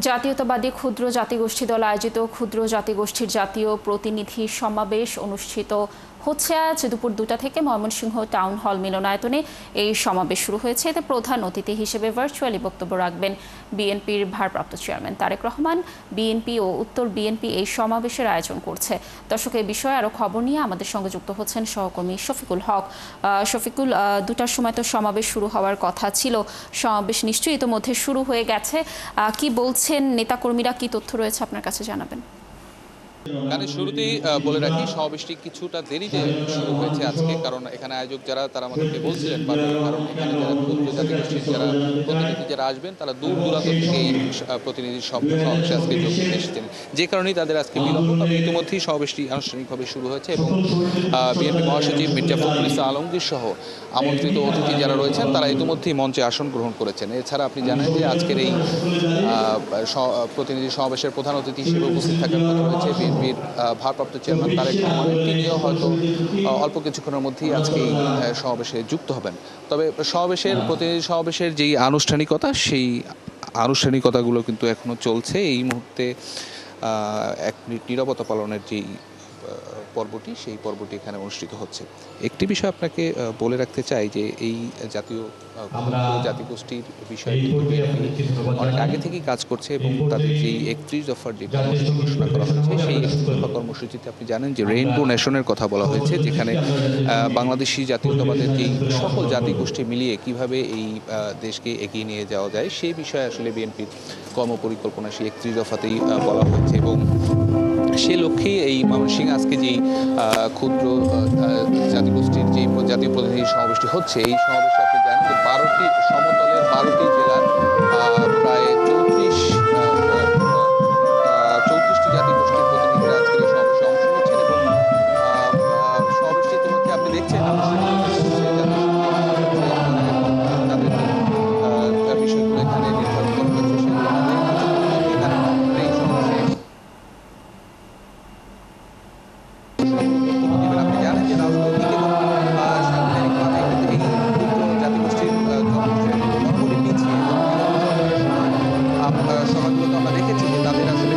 জাতীয়তাবাদী ক্ষুদ্র জাতিগোষ্ঠী দল আয়োজিত ক্ষুদ্র জাতিগোষ্ঠীর জাতীয় প্রতিনিধি সমাবেশ অনুষ্ঠিত হচ্ছে আজ দুপুর 2টা থেকে ময়মনসিংহ টাউন হল মিলনায়তনে এই সমাবেশ শুরু হয়েছে। এতে প্রধান অতিথি হিসেবে ভার্চুয়ালি বক্তব্য রাখবেন বিএনপির ভারপ্রাপ্ত চেয়ারম্যান তারেক রহমান। বিএনপি ও উত্তর বিএনপি এই সমাবেশের আয়োজন করছে। দর্শক, এই বিষয়ে আরও খবর নিয়ে আমাদের সঙ্গে যুক্ত হচ্ছেন সহকর্মী শফিকুল হক। শফিকুল, 2টার সময় তো সমাবেশ শুরু হওয়ার কথা ছিল, সমাবেশ নিশ্চয়ই ইতোমধ্যে শুরু হয়ে গেছে। কি বলছেন নেতাকর্মীরা, কি তথ্য রয়েছে আপনার কাছে জানাবেন? গানের শুরুতেই বলে রাখি, সমাবেশটি কিছুটা দেরিতে শুরু হয়েছে আজকে, কারণ এখানে আয়োজক যারা তারা আমাদেরকে বলছিলেন কারণ এখানে যারা ক্ষুদ্র জাতিগোষ্ঠীর যারা প্রতিনিধি যারা আসবেন তারা দূর দূরান্ত থেকে এই প্রতিনিধির সমাবেশে আজকে যোগ দিতে এসেছেন, যে কারণেই তাদের আজকে বিলম্ব। তবে ইতিমধ্যেই সমাবেশটি আনুষ্ঠানিকভাবে শুরু হয়েছে এবং বিএনপি মহাসচিব মির্জা ফখরুল ইসলাম আলমগীর সহ আমন্ত্রিত অতিথি যারা রয়েছেন তারা ইতিমধ্যেই মঞ্চে আসন গ্রহণ করেছেন। এছাড়া আপনি জানেন যে আজকের এই প্রতিনিধি সমাবেশের প্রধান অতিথি হিসেবে উপস্থিত থাকার কথা রয়েছে বিএনপির ভারপ্রাপ্ত চেয়ারম্যান তারেক রহমান। তিনিও হয়তো অল্প কিছুক্ষণের মধ্যেই আজকে এই সমাবেশে যুক্ত হবেন। তবে প্রতিনিধি সমাবেশের যেই আনুষ্ঠানিকতা, সেই আনুষ্ঠানিকতাগুলো কিন্তু এখনো চলছে। এই মুহূর্তে 1 মিনিট নীরবতা পালনের যেই পর্বটি, সেই পর্বটি এখানে অনুষ্ঠিত হচ্ছে। একটি বিষয় আপনাকে বলে রাখতে চাই যে এই জাতিগোষ্ঠীর বিষয়ে অনেক আগে থেকেই কাজ করছে এবং তাদের যেই 31 দফার যে কর্মসূচি ঘোষণা করা হয়েছে, সেই 31 দফা কর্মসূচিতে আপনি জানেন যে রেইনবো নেশনের কথা বলা হয়েছে, যেখানে বাংলাদেশি জাতীয়তাবাদের যেই সকল জাতিগোষ্ঠী মিলিয়ে কিভাবে এই দেশকে এগিয়ে নিয়ে যাওয়া যায় সেই বিষয়ে আসলে বিএনপির কর্মপরিকল্পনা সেই 31 দফাতেই বলা হয়েছে। এবং সে লক্ষ্যেই এই ময়মনসিংহে আজকে যেই ক্ষুদ্র জাতিগোষ্ঠীর যেই জাতীয় প্রতিনিধি সমাবেশটি হচ্ছে, এই সমাবেশে আপনি জানেন যে 12টি সমতলের 12টি জেলার প্রায় 34টি জাতিগোষ্ঠীর প্রতিনিধিরা আজকের এই সমাবেশে অংশ নিচ্ছেন এবং সমাবেশটি ইতিমধ্যে আপনি দেখছেন তাদের বিষয়গুলো এখানে নির্ধারণ করা হয়েছে, সেগুলো আপনি জানেন যে রাজনৈতিক এবং সাংবিধানিকভাবে কিন্তু এই ক্ষুদ্র জাতিগোষ্ঠীর বরাবরই পিছিয়ে। সময়গুলোতে আমরা দেখেছি যে তাদের আসলে